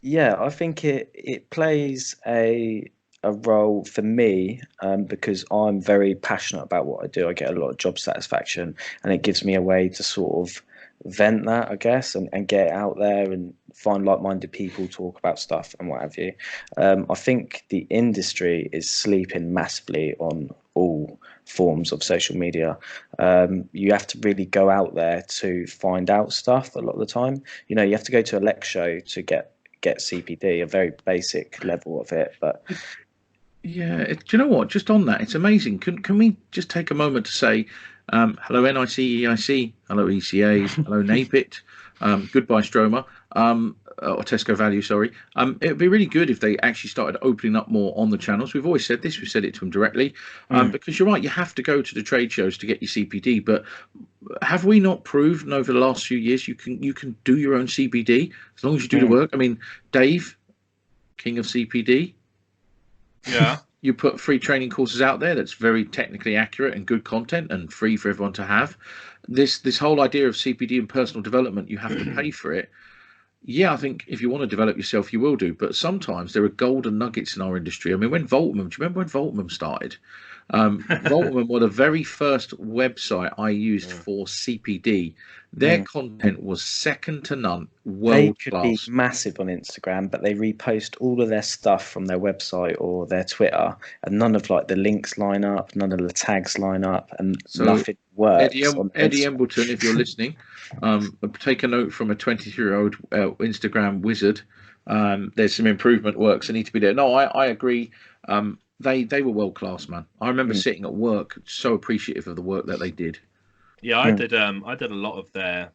Yeah, I think it plays a role for me, because I'm very passionate about what I do. I get a lot of job satisfaction, and it gives me a way to sort of vent that, I guess, and get it out there and find like-minded people, talk about stuff and what have you. I think the industry is sleeping massively on all forms of social media. You have to really go out there to find out stuff a lot of the time. You know, you have to go to a lec show to get CPD, a very basic level of it. But yeah, do you know what? Just on that, it's amazing. Can we just take a moment to say hello NIC, EIC, hello ECA, hello NAPIT, goodbye Stroma, or Tesco Value, sorry. It would be really good if they actually started opening up more on the channels. We've always said this, we've said it to them directly, because you're right, you have to go to the trade shows to get your CPD, but have we not proven over the last few years you can do your own CPD as long as you do the work? I mean, Dave, king of CPD. Yeah. You put free training courses out there that's very technically accurate and good content and free for everyone to have. This whole idea of CPD and personal development, you have to pay for it. Yeah, I think if you want to develop yourself, you will do. But sometimes there are golden nuggets in our industry. I mean, when Voltman, do you remember when Voltman started? Voltman were the very first website I used for CPD. Their content was second to none, world class. They could be massive on Instagram, but they repost all of their stuff from their website or their Twitter, and none of like the links line up, none of the tags line up, and so nothing works. Eddie Embleton, if you're listening, take a note from a 23-year-old Instagram wizard. There's some improvement works that need to be there. No, I agree. They were world class, man. I remember sitting at work, so appreciative of the work that they did. Yeah, I did a lot of their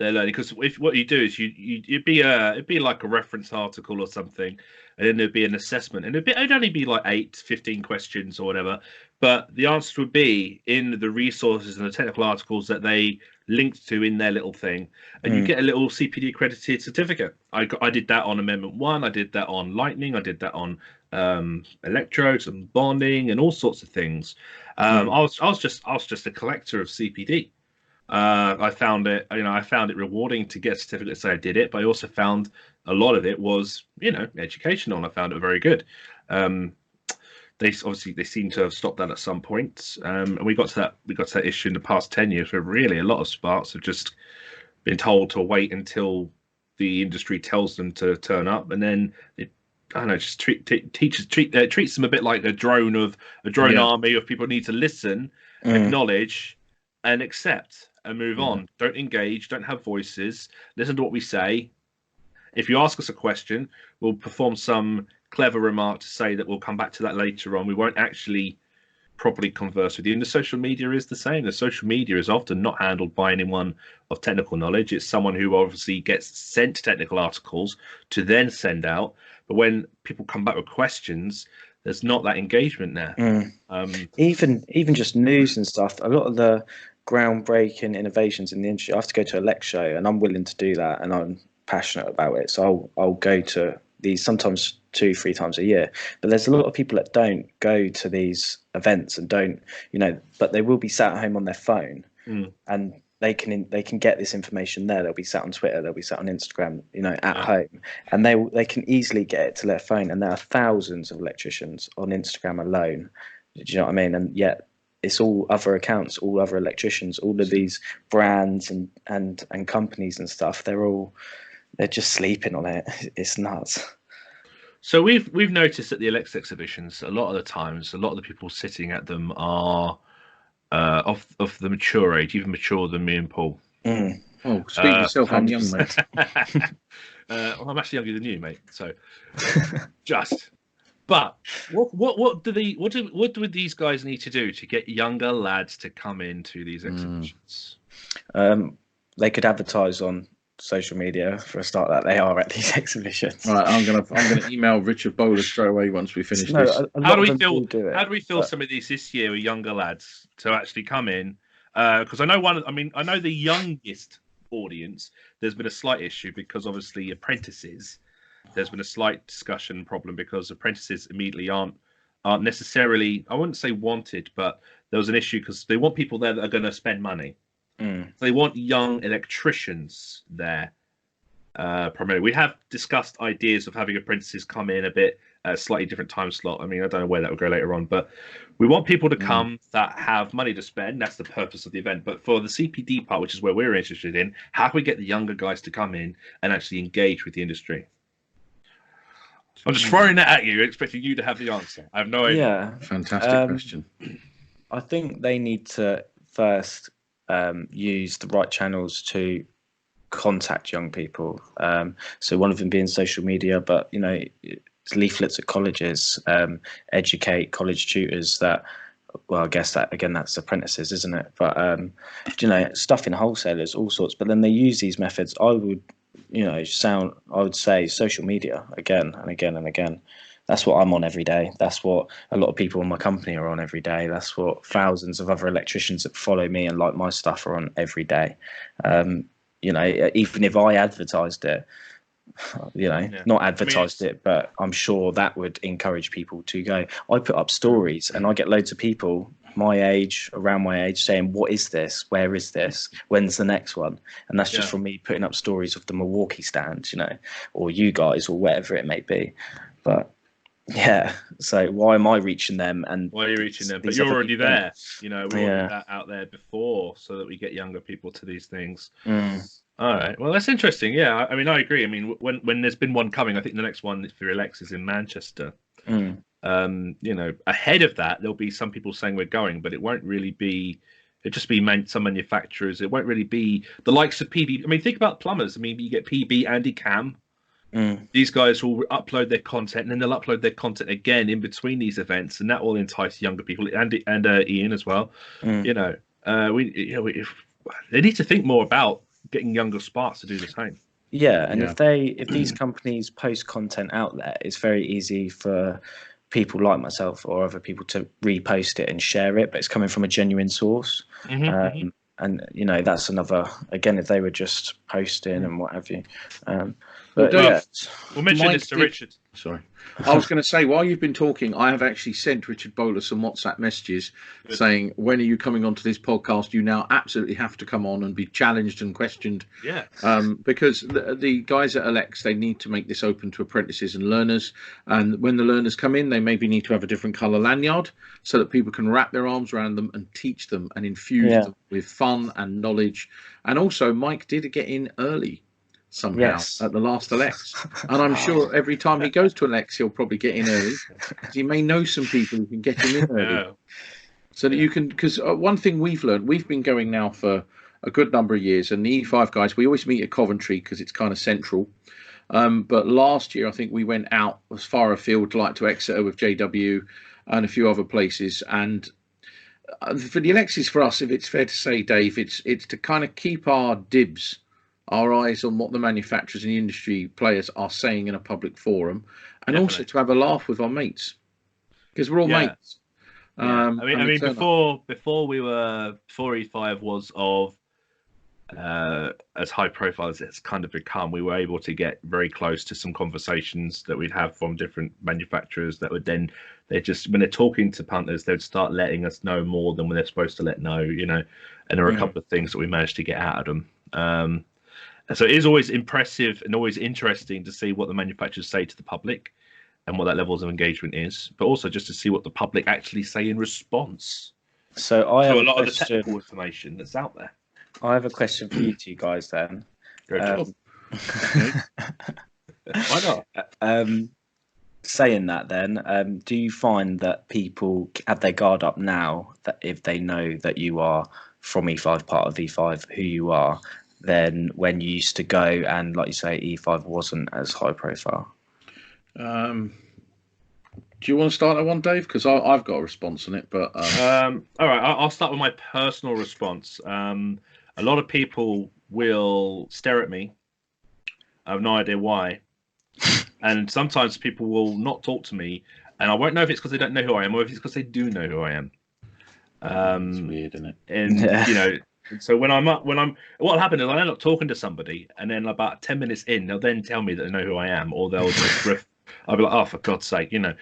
learning, because if what you do is it'd be like a reference article or something, and then there'd be an assessment, and it'd only be like 8-15 questions or whatever, but the answer would be in the resources and the technical articles that they linked to in their little thing, and you get a little CPD accredited certificate. I did that on Amendment 1, I did that on Lightning, I did that on electrodes and bonding and all sorts of things. I was just a collector of CPD. I found it rewarding to get certificates. So I did it, but I also found a lot of it was, educational, and I found it very good. They seem to have stopped that at some point, and we got to that issue in the past 10 years where really a lot of Sparks have just been told to wait until the industry tells them to turn up, and then I don't know, just treats them a bit like a drone army of people who need to listen, acknowledge, and accept and move on. Don't engage, don't have voices, listen to what we say. If you ask us a question, we'll perform some clever remark to say that we'll come back to that later on. We won't actually properly converse with you. And the social media is the same. The social media is often not handled by anyone of technical knowledge. It's someone who obviously gets sent technical articles to then send out. But when people come back with questions, there's not that engagement there. Even just news and stuff. A lot of the groundbreaking innovations in the industry, I have to go to a lecture show, and I'm willing to do that, and I'm passionate about it. So I'll go to these sometimes 2-3 times a year. But there's a lot of people that don't go to these events and don't, but they will be sat at home on their phone, and they can get this information there. They'll be sat on Twitter, they'll be sat on Instagram, at home, and they can easily get it to their phone. And there are thousands of electricians on Instagram alone. Do you know what I mean? And yet it's all other accounts, all other electricians, all of these brands and companies and stuff. They're just sleeping on it. It's nuts. So we've noticed at the Alex exhibitions, a lot of the times, a lot of the people sitting at them are of the mature age, even mature than me and Paul. Oh, speak for yourself. I'm young, mate. Well, I'm actually younger than you, mate. So just. But what do these guys need to do to get younger lads to come into these exhibitions? They could advertise on social media for a start that they are at these exhibitions. Right, I'm gonna email Richard Bowler straight away once we finish this. How do we feel some of these this year with younger lads to actually come in? Because I know the youngest audience, there's been a slight issue because obviously apprentices. There's been a slight discussion problem because apprentices immediately aren't necessarily, I wouldn't say wanted, but there was an issue because they want people there that are going to spend money. They want young electricians there primarily. We have discussed ideas of having apprentices come in a bit at a slightly different time slot. I mean, I don't know where that will go later on, but we want people to come that have money to spend. That's the purpose of the event. But for the CPD part, which is where we're interested in, how can we get the younger guys to come in and actually engage with the industry? I'm just throwing that at you, expecting you to have the answer. I have no idea. Yeah, fantastic question. I think they need to first use the right channels to contact young people. So one of them being social media, but it's leaflets at colleges, educate college tutors that. Well, I guess that again, that's apprentices, isn't it? But stuff in wholesalers, all sorts. But then they use these methods. I would say social media again and again and again. That's what I'm on every day. That's what a lot of people in my company are on every day. That's what thousands of other electricians that follow me and like my stuff are on every day. Even if I advertised it, not advertised it, but I'm sure that would encourage people to go. I put up stories and I get loads of people my age, around my age, saying, what is this? Where is this? When's the next one? And that's just from me putting up stories of the Milwaukee stand, or you guys, or whatever it may be. But yeah, so why am I reaching them? And why are you reaching them? But you're already there. We wanted that out there before so that we get younger people to these things. All right. Well, that's interesting. Yeah, I mean, I agree. I mean, when there's been one coming, I think the next one for Alex is in Manchester. Ahead of that, there'll be some people saying we're going, but it won't really be. It'll just be some manufacturers. It won't really be the likes of PB. I mean, think about plumbers. I mean, you get PB, Andy, Cam. These guys will upload their content, and then they'll upload their content again in between these events, and that will entice younger people. And Ian as well. They need to think more about getting younger sparks to do the same. Yeah, and if these companies post content out there, it's very easy for people like myself or other people to repost it and share it, but it's coming from a genuine source. And that's another, again, if they were just posting and what have you. We'll mention this to Richard. Sorry. I was going to say, while you've been talking, I have actually sent Richard Bowler some WhatsApp messages saying, when are you coming onto this podcast? You now absolutely have to come on and be challenged and questioned. Yeah. Because the guys at Alex, they need to make this open to apprentices and learners. And when the learners come in, they maybe need to have a different colour lanyard so that people can wrap their arms around them and teach them and infuse them with fun and knowledge. And also, Mike did get in early somehow at the last Alex, and I'm sure every time he goes to Alex he'll probably get in early because he may know some people who can get him in early so that you can, because one thing we've learned, we've been going now for a good number of years, and the E5 guys, we always meet at Coventry because it's kind of central, But last year, I think we went out as far afield, like to Exeter with JW and a few other places. And for the Alexis, for us, if it's fair to say, Dave, it's to kind of keep our dibs, our eyes on what the manufacturers and the industry players are saying in a public forum, and Definitely. also to have a laugh with our mates, because we're all mates. Yeah. I mean, before E5 was of as high profile as it's kind of become, we were able to get very close to some conversations that we'd have from different manufacturers that would then, they just, when they're talking to punters, they'd start letting us know more than when they're supposed to know, and there were a couple of things that we managed to get out of them. And so it is always impressive and always interesting to see what the manufacturers say to the public and what that levels of engagement is, but also just to see what the public actually say in response to a lot of the technical information that's out there. I have a question for you two guys then. Why not? Saying that then, do you find that people have their guard up now, that if they know that you are from E5, part of E5, who you are, then when you used to go and, like you say, E5 wasn't as high profile? Do you want to start that one, Dave? Because I've got a response on it. But all right, I'll start with my personal response. A lot of people will stare at me. I have no idea why. And sometimes people will not talk to me, and I won't know if it's because they don't know who I am or if it's because they do know who I am. It's weird, isn't it? And so what happened is I end up talking to somebody, and then about 10 minutes in, they'll then tell me that they know who I am, or they'll just I'll be like, oh, for God's sake, a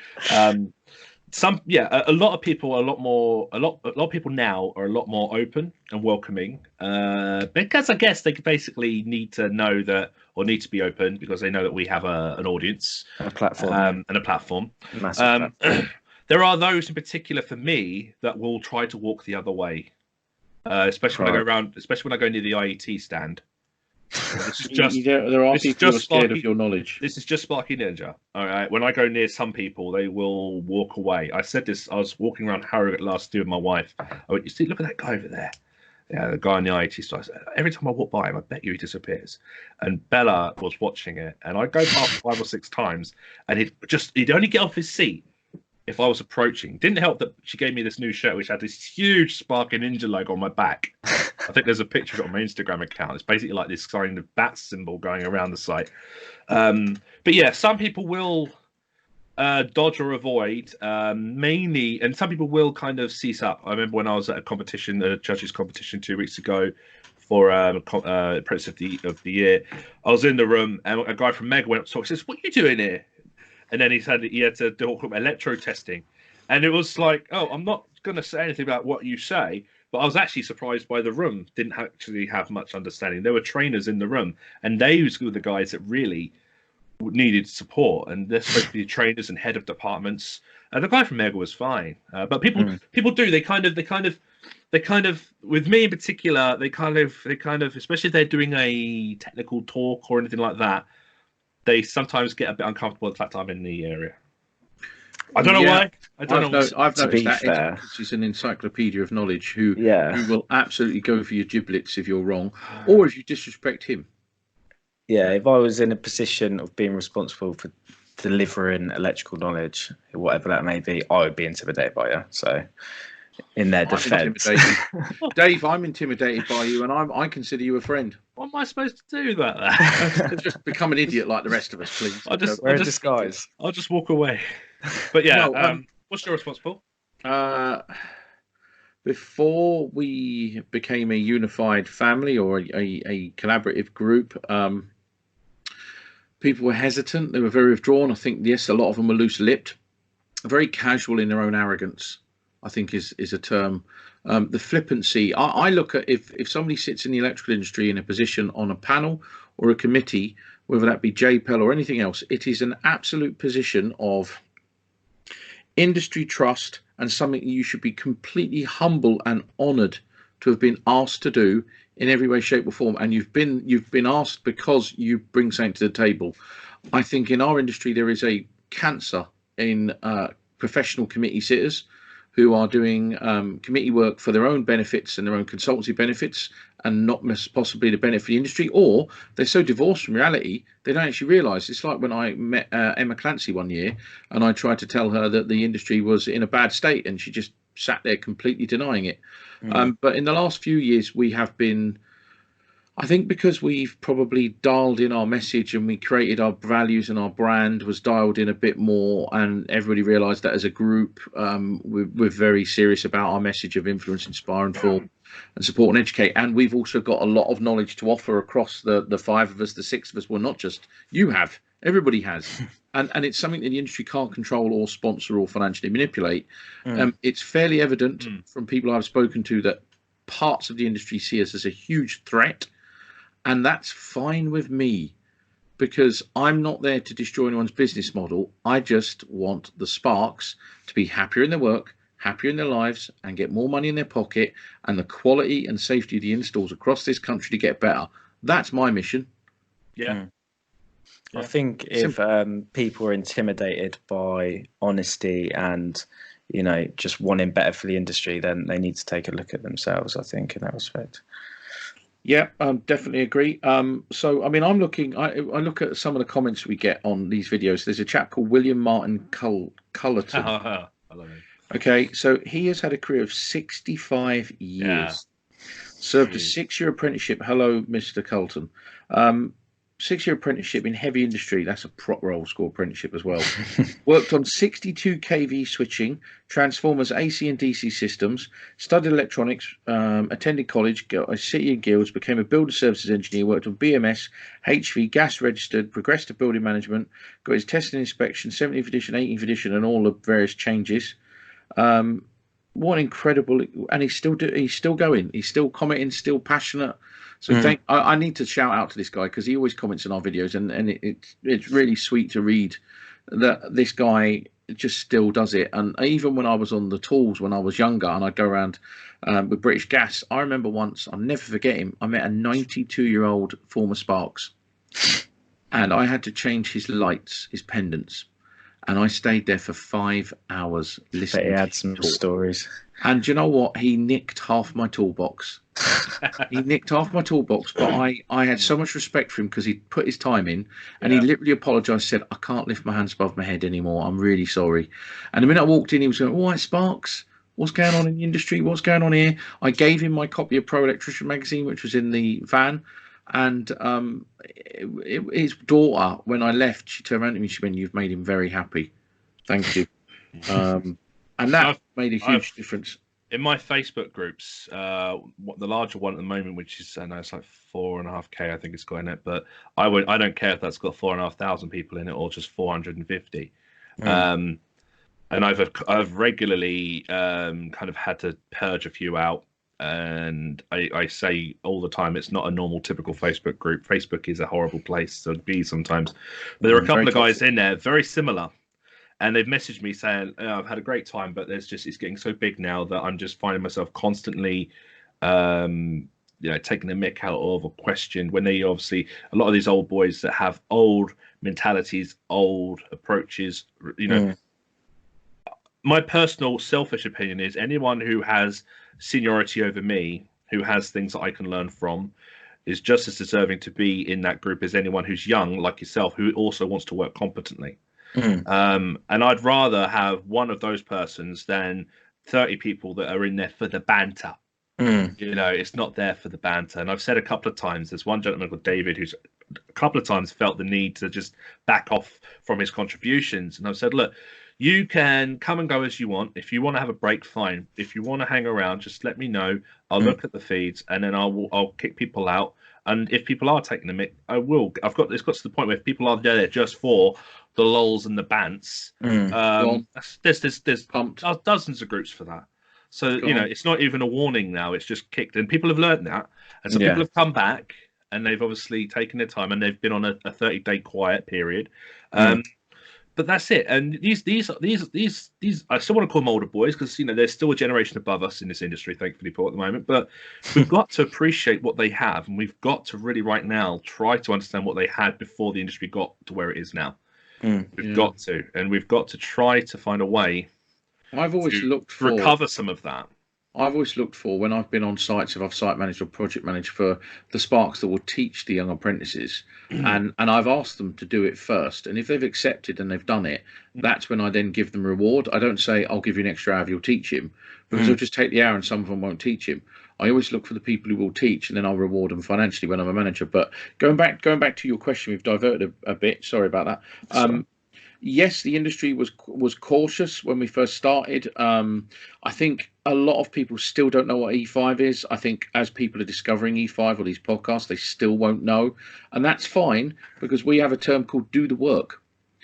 lot of people are a lot of people now are a lot more open and welcoming, because I guess they basically need to know that, or need to be open because they know that we have an audience, a platform, and a platform. Massive platform. There are those in particular for me that will try to walk the other way, especially when I go around, especially when I go near the IET stand. This is just, there are people who are scared of your knowledge. This is just Sparky Ninja. All right. When I go near some people, they will walk away. I said this. I was walking around Harrogate last year with my wife. I went, you see, look at that guy over there. Yeah, the guy on the IET side. Every time I walk by him, I bet you he disappears. And Bella was watching it, and I go past 5 or 6 times, and he'd only get off his seat if I was approaching. Didn't help that she gave me this new shirt which had this huge Sparky Ninja logo on my back. I think there's a picture of it on my Instagram account. It's basically like this kind of bat symbol going around the site. But yeah, some people will dodge or avoid, mainly, and some people will kind of cease up. I remember when I was at a competition, a judges competition 2 weeks ago for Apprentice of the Year, I was in the room and a guy from Mega went up to talk. He says, "What are you doing here?" And then he had to do electro testing, and it was like, oh, I'm not going to say anything about what you say, but I was actually surprised by the room. Didn't actually have much understanding. There were trainers in the room, and they were the guys that really needed support, and they're supposed to be trainers and head of departments. The guy from Mega was fine, but people do. They kind of, with me in particular, they kind of, especially if they're doing a technical talk or anything like that, they sometimes get a bit uncomfortable the fact I'm in the area. I don't know why. I've noticed that she's an encyclopedia of knowledge who will absolutely go for your giblets if you're wrong, or if you disrespect him. Yeah, if I was in a position of being responsible for delivering electrical knowledge, whatever that may be, I would be intimidated by you. So, in their defence, Dave, I'm intimidated by you, and I consider you a friend. What am I supposed to do about that? Just become an idiot like the rest of us, please. Wear a disguise. I'll just walk away. But yeah, what's your response, Paul? Before we became a unified family or a collaborative group, people were hesitant. They were very withdrawn. I think, yes, a lot of them were loose-lipped, very casual in their own arrogance, I think is a term. The flippancy. I look at if somebody sits in the electrical industry in a position on a panel or a committee, whether that be JPEL or anything else, it is an absolute position of industry trust and something you should be completely humble and honoured to have been asked to do in every way, shape or form. And you've been asked because you bring something to the table. I think in our industry there is a cancer in professional committee sitters who are doing committee work for their own benefits and their own consultancy benefits, and not possibly the benefit of the industry, or they're so divorced from reality they don't actually realise. It's like when I met Emma Clancy one year, and I tried to tell her that the industry was in a bad state, and she just sat there completely denying it. But in the last few years, we have been, I think, because we've probably dialed in our message, and we created our values, and our brand was dialed in a bit more, and everybody realised that as a group, we're very serious about our message of influence, inspire, inform, and support and educate. And we've also got a lot of knowledge to offer across the five of us, the six of us. Well, not just you have, everybody has. And it's something that the industry can't control or sponsor or financially manipulate. It's fairly evident from people I've spoken to that parts of the industry see us as a huge threat. And that's fine with me, because I'm not there to destroy anyone's business model. I just want the Sparks to be happier in their work, happier in their lives, and get more money in their pocket, and the quality and safety of the installs across this country to get better. That's my mission. Yeah. I think if people are intimidated by honesty and, you know, just wanting better for the industry, then they need to take a look at themselves, I think, in that respect. Yeah, definitely agree. So, I mean, I look at some of the comments we get on these videos. There's a chap called William Martin Cullerton. I love him. Okay, so he has had a career of 65 years. Served a 6-year apprenticeship. Hello, Mr. Culton. 6-year apprenticeship in heavy industry. That's a proper old school apprenticeship as well. Worked on 62 kV switching, transformers, AC and DC systems. Studied electronics. Attended college. Got a City and Guilds. Became a builder services engineer. Worked on BMS, HV, gas registered. Progressed to building management. Got his testing inspection, 17th edition, 18th edition, and all the various changes. What incredible! And he's still going. He's still commenting. Still passionate. So I need to shout out to this guy, because he always comments on our videos, and it's really sweet to read that this guy just still does it. And even when I was on the tools when I was younger, and I'd go around with British Gas, I remember once, I'll never forget him, I met a 92-year-old former Sparks, and I had to change his lights, his pendants, and I stayed there for 5 hours listening. But he had some stories. And do you know what? He nicked half my toolbox. But I had so much respect for him, because he put his time in, and he literally apologised, said, I can't lift my hands above my head anymore. I'm really sorry. And the minute I walked in, he was going, all right, Sparks, what's going on in the industry? What's going on here? I gave him my copy of Pro Electrician magazine, which was in the van. And his daughter, when I left, she turned around to me, she went, you've made him very happy. Thank you. And that made a huge difference. In my Facebook groups, the larger one at the moment, which is, I know it's like 4.5K, I think it's got in it, but I don't care if that's got 4,500 people in it or just 450. And I've regularly kind of had to purge a few out. And I say all the time, it's not a normal, typical Facebook group. Facebook is a horrible place to be sometimes. But there are a couple of guys in there very similar. And they've messaged me saying, I've had a great time, but it's getting so big now that I'm just finding myself constantly, taking the mick out of a question, when they obviously, a lot of these old boys that have old mentalities, old approaches, My personal selfish opinion is anyone who has seniority over me, who has things that I can learn from, is just as deserving to be in that group as anyone who's young like yourself, who also wants to work competently. And I'd rather have one of those persons than 30 people that are in there for the banter. It's not there for the banter. And I've said a couple of times, there's one gentleman called David who's a couple of times felt the need to just back off from his contributions. And I've said, look, you can come and go as you want. If you want to have a break, fine. If you want to hang around, just let me know. I'll look at the feeds, and then I'll kick people out. And if people are taking the mic, I will. It's got to the point where if people are there just for the lols and the bants, there's dozens of groups for that. So it's not even a warning now; it's just kicked, and people have learned that, and so people have come back, and they've obviously taken their time, and they've been on a 30-day quiet period. But that's it. And these I still want to call them older boys, because there's still a generation above us in this industry, thankfully, Paul, at the moment. But we've got to appreciate what they have, and we've got to really right now try to understand what they had before the industry got to where it is now. We've got to, and we've got to try to find a way I've always looked for recover some of that. I've always looked for, when I've been on sites, if I've site managed or project managed, for the sparks that will teach the young apprentices, and I've asked them to do it first, and if they've accepted and they've done it, that's when I then give them reward. I don't say I'll give you an extra hour if you'll teach him, because they'll just take the hour and some of them won't teach him. I always look for the people who will teach, and then I'll reward them financially when I'm a manager. But going back to your question, we've diverted a bit. Sorry about that. Yes, the industry was cautious when we first started. I think a lot of people still don't know what E5 is. I think as people are discovering E5 or these podcasts, they still won't know. And that's fine, because we have a term called do the work.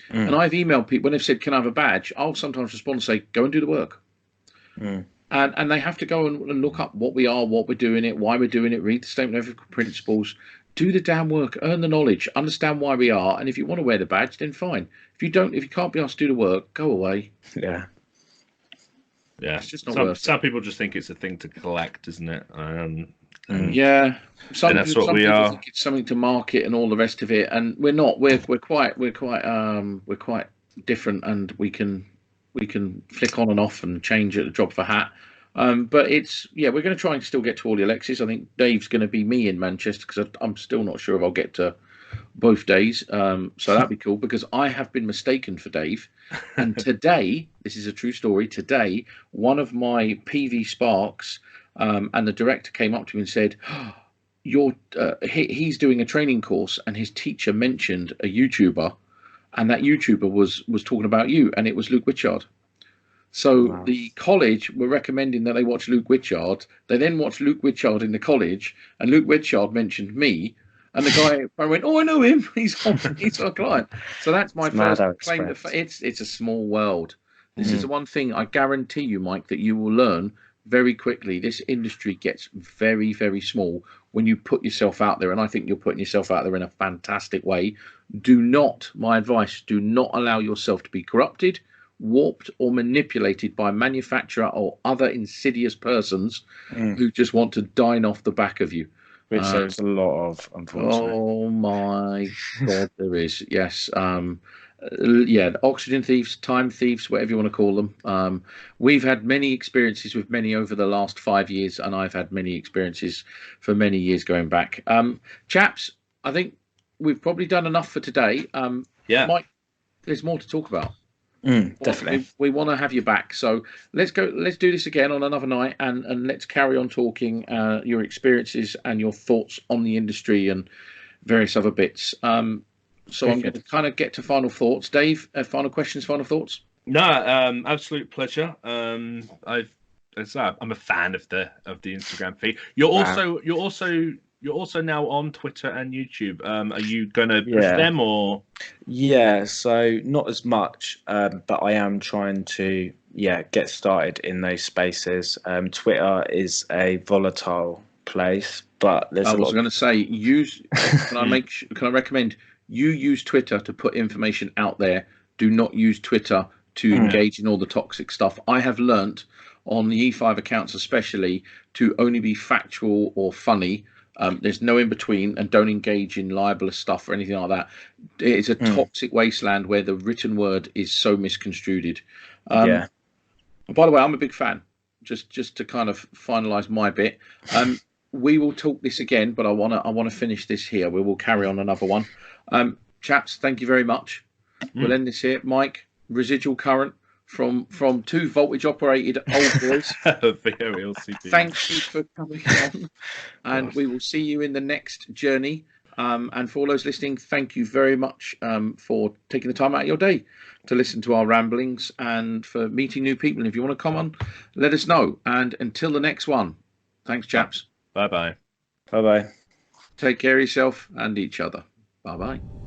And I've emailed people when they've said, can I have a badge? I'll sometimes respond and say, go and do the work. And they have to go and look up what we are, what we're doing it, why we're doing it, read the statement of ethical principles, do the damn work, earn the knowledge, understand why we are. And if you want to wear the badge, then fine. If you can't be asked to do the work, go away. Yeah. It's just not worth it. Some people just think it's a thing to collect, isn't it? Yeah. Some that's people what we are. think it's something to market and all the rest of it. And we're not. We're quite different, and we can flick on and off and change at the drop of a hat. But we're going to try and still get to all the Alexis. I think Dave's going to be me in Manchester, because I'm still not sure if I'll get to both days. So that'd be cool, because I have been mistaken for Dave. And today, this is a true story. Today, one of my PV Sparks, and the director came up to me and said, he's doing a training course, and his teacher mentioned a YouTuber, and that YouTuber was talking about you, and it was Luke Witchard. So the college were recommending that they watch Luke Witchard. They then watched Luke Witchard in the college, and Luke Witchard mentioned me. And the guy went, "Oh, I know him. He's our client." So that's my first claim. It's a small world. This is the one thing I guarantee you, Mike, that you will learn very quickly. This industry gets very, very small when you put yourself out there, and I think you're putting yourself out there in a fantastic way. My advice, do not allow yourself to be corrupted, warped or manipulated by manufacturer or other insidious persons who just want to dine off the back of you. Which there's a lot of, unfortunately. Oh my God, there is. Yes. Oxygen thieves, time thieves, whatever you want to call them. We've had many experiences with many over the last 5 years, and I've had many experiences for many years going back. Chaps, I think we've probably done enough for today. Mike, there's more to talk about. Definitely. We want to have you back. So let's do this again on another night, and let's carry on talking your experiences and your thoughts on the industry and various other bits. So I'm going to kind of get to final thoughts. Dave, final questions, final thoughts? No, absolute pleasure. I'm a fan of the Instagram feed. You're also now on Twitter and YouTube. Are you going to push them, or? Yeah, so not as much, but I am trying to get started in those spaces. Twitter is a volatile place, but there's I was going to say, can I recommend you use Twitter to put information out there? Do not use Twitter to engage in all the toxic stuff. I have learnt on the E5 accounts especially to only be factual or funny. There's no in between, and don't engage in libelous stuff or anything like that. It's a toxic wasteland where the written word is so misconstrued. By the way, I'm a big fan. Just to kind of finalise my bit. We will talk this again, but I want to finish this here. We will carry on another one. Chaps, thank you very much. We'll end this here. Mike, residual current from two voltage operated old boys. Thank you for coming on, and we will see you in the next journey. And for all those listening, thank you very much for taking the time out of your day to listen to our ramblings, and for meeting new people. And if you want to come on, let us know. And until the next one, thanks, chaps. Bye bye. Bye bye. Take care of yourself and each other. Bye bye.